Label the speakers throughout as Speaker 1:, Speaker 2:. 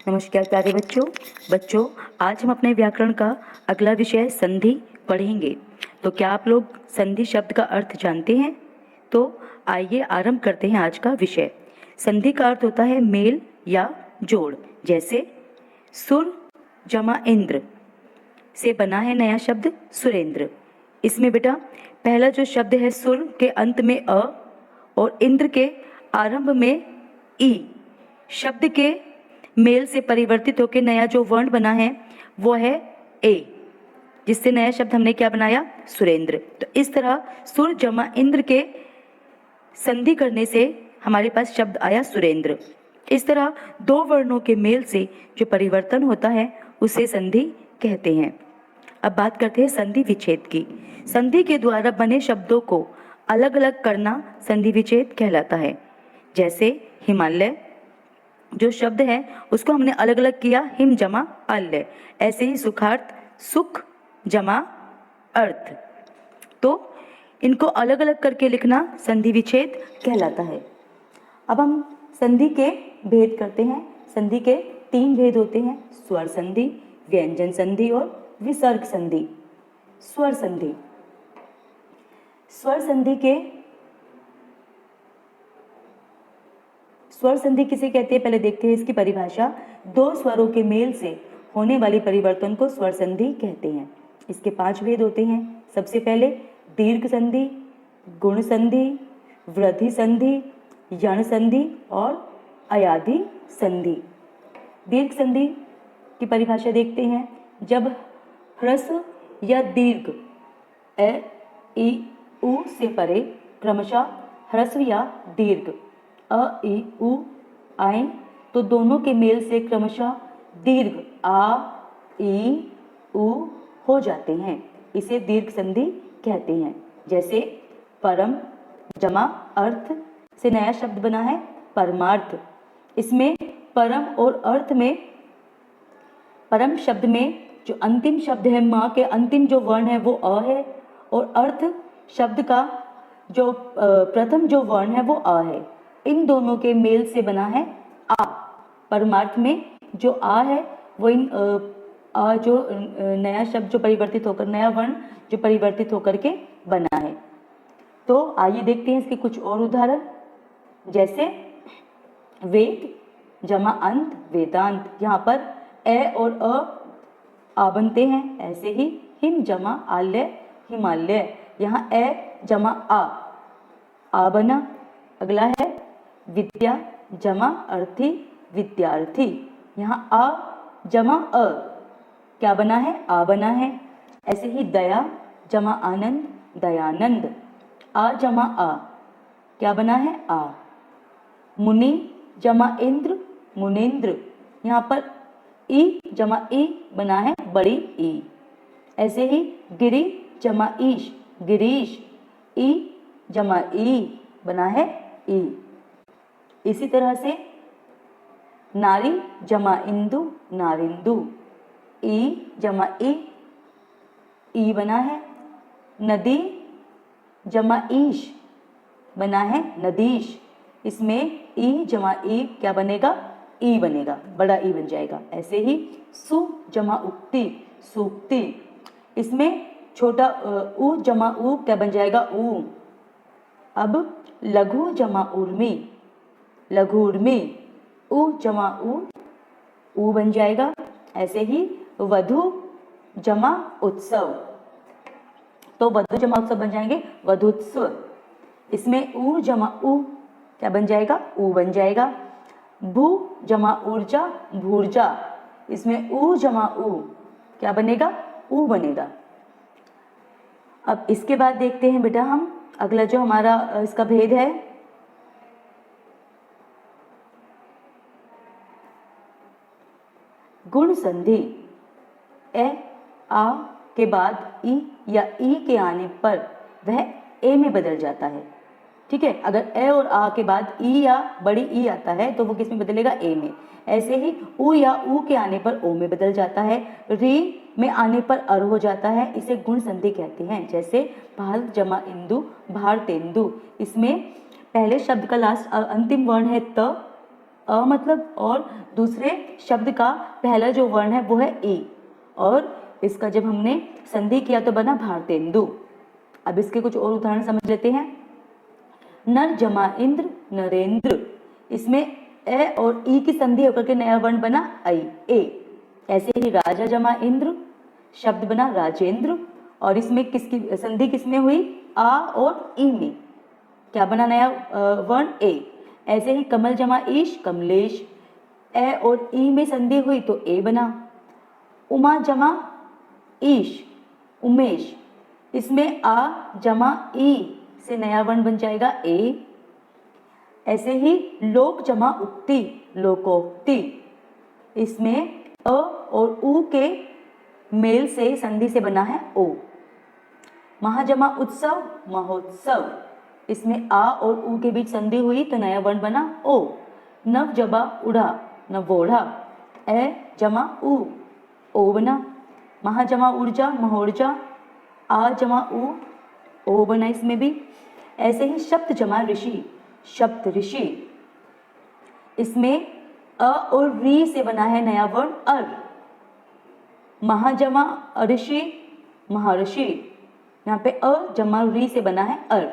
Speaker 1: नमस्कार प्यारे बच्चों। आज हम अपने व्याकरण का अगला विषय संधि पढ़ेंगे। तो क्या आप लोग संधि शब्द का अर्थ जानते हैं? तो आइए आरंभ करते हैं आज का विषय। संधि का अर्थ होता है मेल या जोड़। जैसे सुर जमा इंद्र से बना है नया शब्द सुरेंद्र। इसमें बेटा पहला जो शब्द है सुर के अंत में अ और इंद्र के आरंभ में ई शब्द के मेल से परिवर्तित होकर नया जो वर्ण बना है वो है ए, जिससे नया शब्द हमने क्या बनाया? सुरेंद्र। तो इस तरह सुर जमा इंद्र के संधि करने से हमारे पास शब्द आया सुरेंद्र। इस तरह दो वर्णों के मेल से जो परिवर्तन होता है उसे संधि कहते हैं। अब बात करते हैं संधि विच्छेद की। संधि के द्वारा बने शब्दों को अलग अलग करना संधि विच्छेद कहलाता है। जैसे हिमालय जो शब्द है उसको हमने अलग अलग किया, हिम जमा आल्य। ऐसे ही सुखार्थ सुख जमा अर्थ। तो इनको अलग अलग करके लिखना संधि विच्छेद कहलाता है। अब हम संधि के भेद करते हैं। संधि के 3 भेद होते हैं, स्वर संधि, व्यंजन संधि और विसर्ग संधि। स्वर संधि। स्वर संधि किसे कहते हैं पहले देखते हैं इसकी परिभाषा। दो स्वरों के मेल से होने वाली परिवर्तन को स्वर संधि कहते हैं। इसके 5 भेद होते हैं। सबसे पहले दीर्घ संधि, गुण संधि, वृद्धि संधि, यण संधि और अयादि संधि। दीर्घ संधि की परिभाषा देखते हैं। जब ह्रस्व या दीर्घ ए ई उ से परे क्रमशः ह्रस्व या दीर्घ अ ई उ आए तो दोनों के मेल से क्रमशः दीर्घ आ ई उ हो जाते हैं। इसे दीर्घ संधि कहते हैं। जैसे परम जमा अर्थ से नया शब्द बना है परमार्थ। इसमें परम और अर्थ में, परम शब्द में जो अंतिम शब्द है माँ के अंतिम जो वर्ण है वो अ है और अर्थ शब्द का जो प्रथम जो वर्ण है वो अ है। इन दोनों के मेल से बना है आ। परमार्थ में जो आ है वो इन आ जो नया शब्द जो परिवर्तित होकर, नया वर्ण जो परिवर्तित होकर के बना है। तो आइए देखते हैं इसके कुछ और उदाहरण। जैसे वेद जमा अंत वेदांत, यहाँ पर ए और आ बनते हैं। ऐसे ही हिम जमा आल्य हिमालय, यहाँ ए जमा आ बना। अगला है विद्या जमा अर्थी विद्यार्थी, यहाँ आ जमा अ क्या बना है? आ बना है। ऐसे ही दया जमा आनंद दयानंद, आ जमा आ क्या बना है? आ। मुनि जमा इंद्र मुनेन्द्र, यहाँ पर ई जमा ई बना है बड़ी ई। ऐसे ही गिरि जमा ईश गिरीश, ई जमा ई बना है ई। इसी तरह से नारी जमा इंदु नारिंदु, ई जमा ई बना है। नदी जमा ईश बना है नदीश। इसमें ई जमा ई क्या बनेगा? ई बनेगा, बड़ा ई बन जाएगा। ऐसे ही सु जमा उक्ति सूक्ति, इसमें छोटा उ जमा उ क्या बन जाएगा? ऊ। अब लघु जमा उर्मी लघु उर्मी, उ जमा ऊ बन जाएगा। ऐसे ही वधु जमा उत्सव, तो वधु जमा उत्सव बन जाएंगे वधुत्सव। इसमें ऊ जमा ऊ क्या बन जाएगा? ऊ बन जाएगा। भू जमा ऊर्जा भूर्जा, इसमें ऊ जमा ऊ क्या बनेगा? ऊ बनेगा। अब इसके बाद देखते हैं बेटा हम अगला जो हमारा इसका भेद है गुण संधि। ए आ के बाद ई या ई के आने पर वह ए में बदल जाता है। ठीक है, अगर ए और आ के बाद ई या बड़ी ई आता है तो वो किस में बदलेगा? ए में। ऐसे ही उ या ऊ के आने पर ओ में बदल जाता है। री में आने पर अर हो जाता है। इसे गुण संधि कहते हैं। जैसे भारत जमा इंदु भारतेंदु, इसमें पहले शब्द का लास्ट अंतिम वर्ण है त अ मतलब, और दूसरे शब्द का पहला जो वर्ण है वो है ई, और इसका जब हमने संधि किया तो बना भारतेंदु। अब इसके कुछ और उदाहरण समझ लेते हैं। नर जमा इंद्र नरेंद्र, इसमें ए और ई की संधि होकर के नया वर्ण बना आई, ए। ऐसे ही राजा जमा इंद्र, शब्द बना राजेंद्र, और इसमें किसकी संधि किसमें हुई, आ और ई में, क्या बना नया वर्ण, ए। ऐसे ही कमल जमा ईश कमलेश, ए और ई में संधि हुई तो ए बना। उमा जमा ईश उमेश, इसमें आ जमा ई से नया वर्ण बन जाएगा ए। ऐसे ही लोक जमा उक्ति लोकोक्ति, इसमें अ और उ के मेल से संधि से बना है ओ। महाजमा उत्सव महोत्सव, इसमें आ और उ के बीच संधि हुई तो नया वर्ण बना ओ। नव जमा उड़ा नवोढ़ा, ए जमा उ ओ बना। महाजमा ऊर्जा महोर्जा, आ जमा उ ओ बना इसमें भी। ऐसे ही शब्द जमा ऋषि शब्द ऋषि, इसमें अ और री से बना है नया वर्ण अर। महाजमा ऋषि महर्षि, यहाँ पे अ जमा री से बना है अर।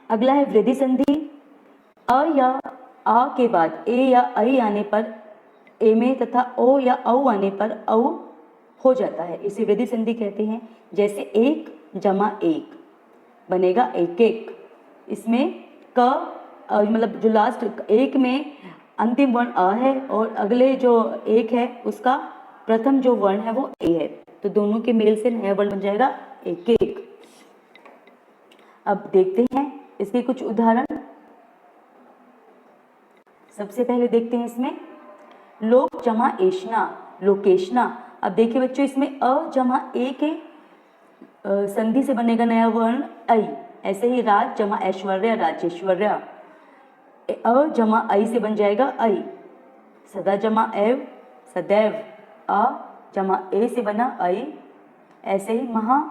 Speaker 1: अगला है वृद्धि संधि। अ या आ के बाद ए या ऐ आने पर ए में तथा ओ या औ आने पर औ हो जाता है, इसे वृद्धि संधि कहते हैं। जैसे एक जमा एक बनेगा एक एक, इसमें क मतलब जो लास्ट एक में अंतिम वर्ण अ है और अगले जो एक है उसका प्रथम जो वर्ण है वो ए है, तो दोनों के मेल से नया वर्ण बन जाएगा एक एक। अब देखते हैं इसके कुछ उदाहरण। सबसे पहले देखते हैं इसमें लोक जमा एशना लोकेशना। अब देखिए बच्चों, इसमें अ जमा ए के संधि से बनेगा नया वर्ण ऐ। ऐसे ही राज जमा ऐश्वर्या राजेश्वर्या, अ जमा ऐ से बन जाएगा ऐ। सदा जमा एव सदैव, अ जमा ए से बना ऐ। ऐसे ही महा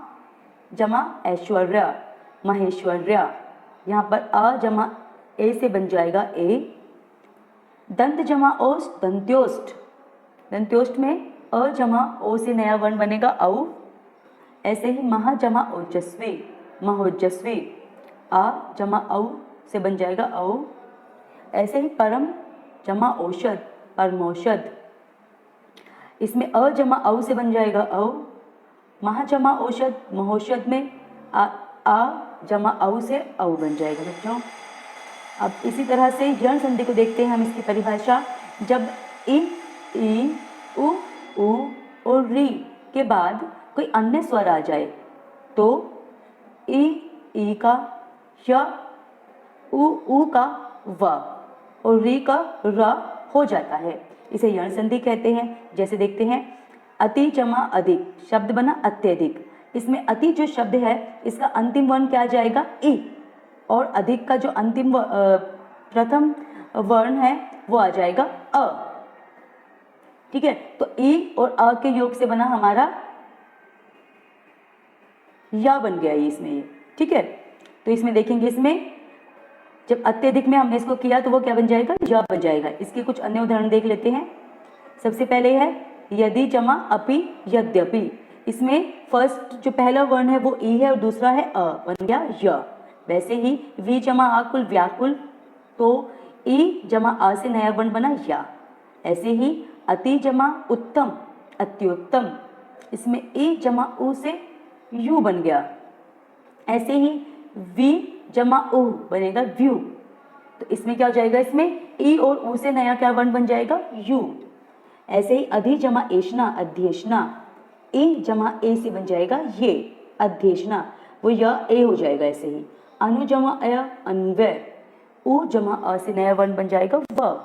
Speaker 1: जमा ऐश्वर्या महेश्वर्या, यहाँ पर अ जमा ए से बन जाएगा ए। दंत जमा ओष्ठ दंत्योष्ठ, दंत्योष्ठ में अ जमा ओ से नया वर्ण बनेगा औ। ऐसे ही महा जमा ओजस्वी महोजस्वी, आ जमा औ से बन जाएगा औ। ऐसे ही परम जमा औषध परमौषध, इसमें अ जमा औ से बन जाएगा औ। महा जमा औषध महोषध में आ जमा औ से औ बन जाएगा बच्चों। अब इसी तरह से यण संधि को देखते हैं हम, इसकी परिभाषा। जब इ ई उ और री के बाद कोई अन्य स्वर आ जाए तो ई का य उ का व और री का र हो जाता है, इसे यण संधि कहते हैं। जैसे देखते हैं अति जमा अधिक, शब्द बना अत्यधिक। इसमें अति जो शब्द है इसका अंतिम वर्ण क्या आ जाएगा ई, और अधिक का जो अंतिम प्रथम वर्ण है वो आ जाएगा अ। ठीक है, तो ई और अ के योग से बना हमारा या बन गया ये इसमें। ठीक है, तो इसमें देखेंगे, इसमें जब अत्यधिक में हमने इसको किया तो वो क्या बन जाएगा, या बन जाएगा। इसके कुछ अन्य उदाहरण देख लेते हैं। सबसे पहले है यदि जमा अपि यद्यपि, इसमें फर्स्ट जो पहला वर्ण है वो ई है और दूसरा है अ, बन गया य। वैसे ही वी जमा आकुल व्याकुल, तो ई जमा आ से नया वर्ण बना या। ऐसे ही अति जमा उत्तम अत्युत्तम, इसमें ई जमा उ से यू बन गया। ऐसे ही वी जमा उ बनेगा व्यू, तो इसमें क्या हो जाएगा, इसमें ई और उ से नया क्या वर्ण बन जाएगा यू। ऐसे ही अधि जमा एशना अध्येशना, ए जमा ए से बन जाएगा ये अध्येशना, वो य ए हो जाएगा। ऐसे ही अनु जमा अय अन्वय, उ जमा अ से नया वर्ण बन जाएगा व।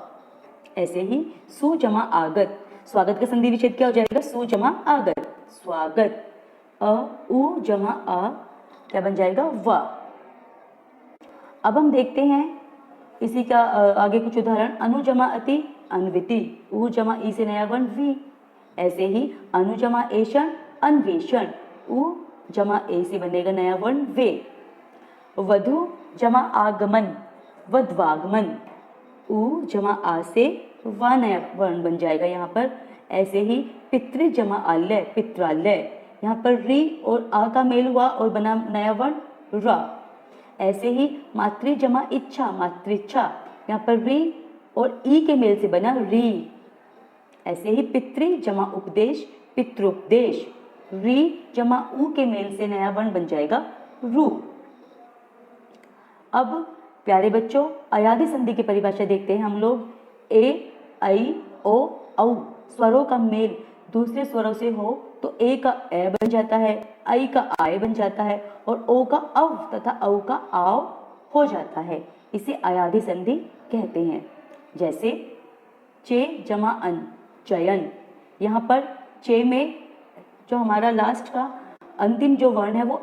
Speaker 1: ऐसे ही सु जमा आगत, स्वागत का संधि विच्छेद क्या हो जाएगा, सु जमा आगत स्वागत। अ उ जमा आ क्या बन जाएगा व। अब हम देखते हैं इसी का आगे कुछ उदाहरण। अनु जमा अति अन्विति, उ जमा ई से नया वर्ण वी। ऐसे ही अनु जमा एषण अन्वेषण, उ जमा ए से बनेगा नया वर्ण वे। वधु जमा आगमन वद्वागमन, उ जमा आ से वा नया वर्ण बन जाएगा यहाँ पर। ऐसे ही पितृ जमा आल्य, पित्रालय, यहाँ पर री और आ का मेल हुआ और बना नया वर्ण रा। ऐसे ही मातृ जमा इच्छा, मातृच्छा, यहाँ पर री और ई के मेल से बना री। ऐसे ही पितृ जमा उपदेश, पितृपदेश, री जमा उ के मेल से नया वर्ण बन जाएगा रू। अब प्यारे बच्चों, अयादि संधि की परिभाषा देखते हैं हम लोग। ए, ऐ, ओ, औ स्वरों का मेल दूसरे स्वरों से हो तो ए का ए बन जाता है, ऐ का आय बन जाता है और ओ का अव तथा औ का आव हो जाता है। इसे अयादि संधि कहते हैं। जैसे चे जमा अन, चयन, यहाँ पर चे में जो हमारा लास्ट का अंतिम जो वर्ण है वो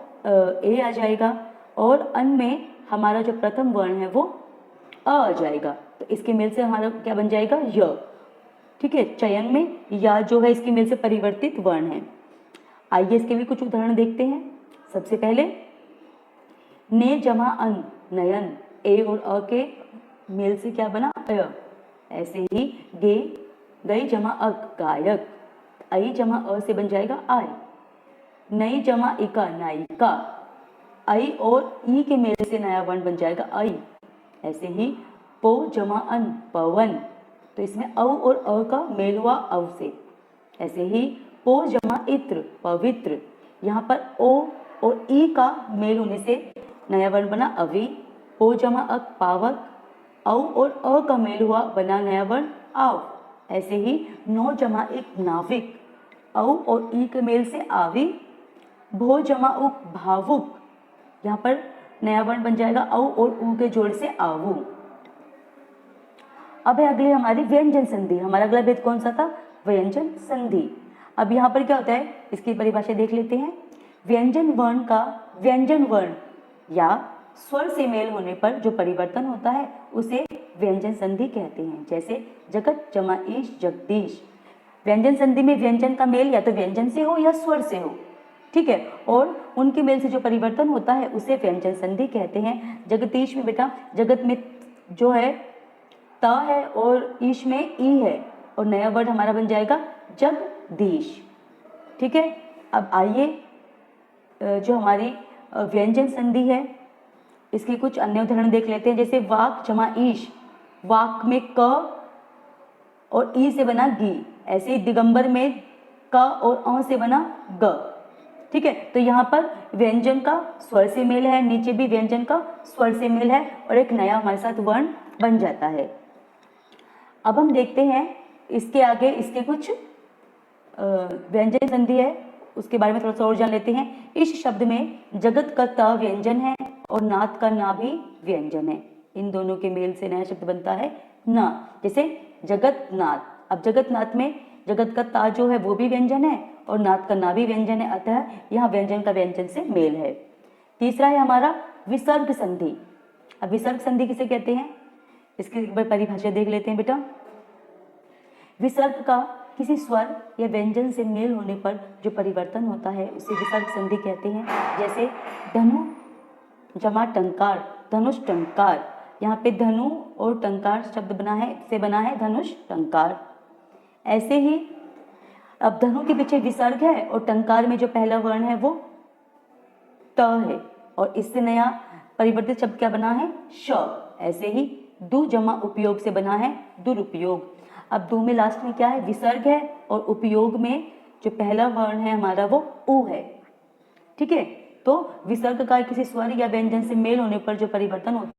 Speaker 1: ए आ जाएगा और अन में हमारा जो प्रथम वर्ण है वो अ आ जाएगा। तो इसके मेल से हमारा क्या बन जाएगा, य। ठीक है, चयन में या जो है इसके मेल से परिवर्तित वर्ण है। आइए इसके भी कुछ उदाहरण देखते हैं। सबसे पहले ने जमा अन, नयन, ए और अ के मेल से क्या बना, अय। ऐसे ही गे, गई जमा अक, गायक, आई जमा अ से बन जाएगा आय। नई जमा इका, नायिका, आई और ई के मेल से नया वर्ण बन जाएगा आई। ऐसे ही पो जमा अन, पवन, तो इसमें औ और अ का मेल हुआ अव से। ऐसे ही पो जमा इत्र, पवित्र, यहाँ पर ओ और ई का मेल होने से नया वर्ण बना अवि। पो जमा अक, पावक, औ और अ का मेल हुआ बना नया वर्ण आव। ऐसे ही नो जमा एक, नाविक, औ और ई के मेल से आवी। भो जमा उक, भावुक, यहाँ पर नया वर्ण बन जाएगा औ और ऊ के जोड़ से आवू। अब है अगली हमारी व्यंजन संधि। हमारा अगला भेद कौन सा था, व्यंजन संधि। अब यहाँ पर क्या होता है, इसकी परिभाषा देख लेते हैं। व्यंजन वर्ण का व्यंजन वर्ण या स्वर से मेल होने पर जो परिवर्तन होता है उसे व्यंजन संधि कहते हैं। जैसे जगत जमा ईश, जगदीश, व्यंजन संधि में व्यंजन का मेल या तो व्यंजन से हो या स्वर से हो, ठीक है, और उनके मेल से जो परिवर्तन होता है उसे व्यंजन संधि कहते हैं। जगदीश में बेटा, जगत में जो है त है और ईश में ई है और नया वर्ड हमारा बन जाएगा जगदीश। ठीक है, अब आइए जो हमारी व्यंजन संधि है इसके कुछ अन्य उदाहरण देख लेते हैं। जैसे वाक जमा ईश, वाक में क और ई से बना गी। ऐसे ही दिगंबर में क और अ से बना ग। ठीक है, तो यहाँ पर व्यंजन का स्वर से मेल है, नीचे भी व्यंजन का स्वर से मेल है और एक नया हमारे साथ वर्ण बन जाता है। अब हम देखते हैं इसके आगे इसके कुछ व्यंजन संधि है उसके बारे में थोड़ा सा और जान लेते हैं। इस शब्द में जगत का त व्यंजन है और नाथ का ना भी व्यंजन है। इन दोनों के मेल से नया शब्द बनता है ना। जैसे जगत नाथ, अब जगत नाथ में जगत का ता जो है वो भी व्यंजन है और नाथ का ना भी व्यंजन है, अतः यहाँ व्यंजन का व्यंजन से मेल है। तीसरा है हमारा विसर्ग संधि। अब विसर्ग संधि किसे कहते हैं, इसकी परिभाषा देख लेते हैं बेटा। विसर्ग का किसी स्वर या व्यंजन से मेल होने पर जो परिवर्तन होता है उसे विसर्ग संधि कहते हैं। जैसे धनु जमा टंकार, धनुष टंकार, यहाँ पे धनु और टंकार शब्द बना है धनुष टंकार। ऐसे ही अब धनु के पीछे विसर्ग है और टंकार में जो पहला वर्ण है वो त है और इससे नया परिवर्तित शब्द क्या बना है, श। ऐसे ही दु जमा उपयोग से बना है दुरुपयोग। अब दु में लास्ट में क्या है, विसर्ग है और उपयोग में जो पहला वर्ण है हमारा वो उ है। ठीक है, तो विसर्ग का किसी स्वर या व्यंजन से मेल होने पर जो परिवर्तन होता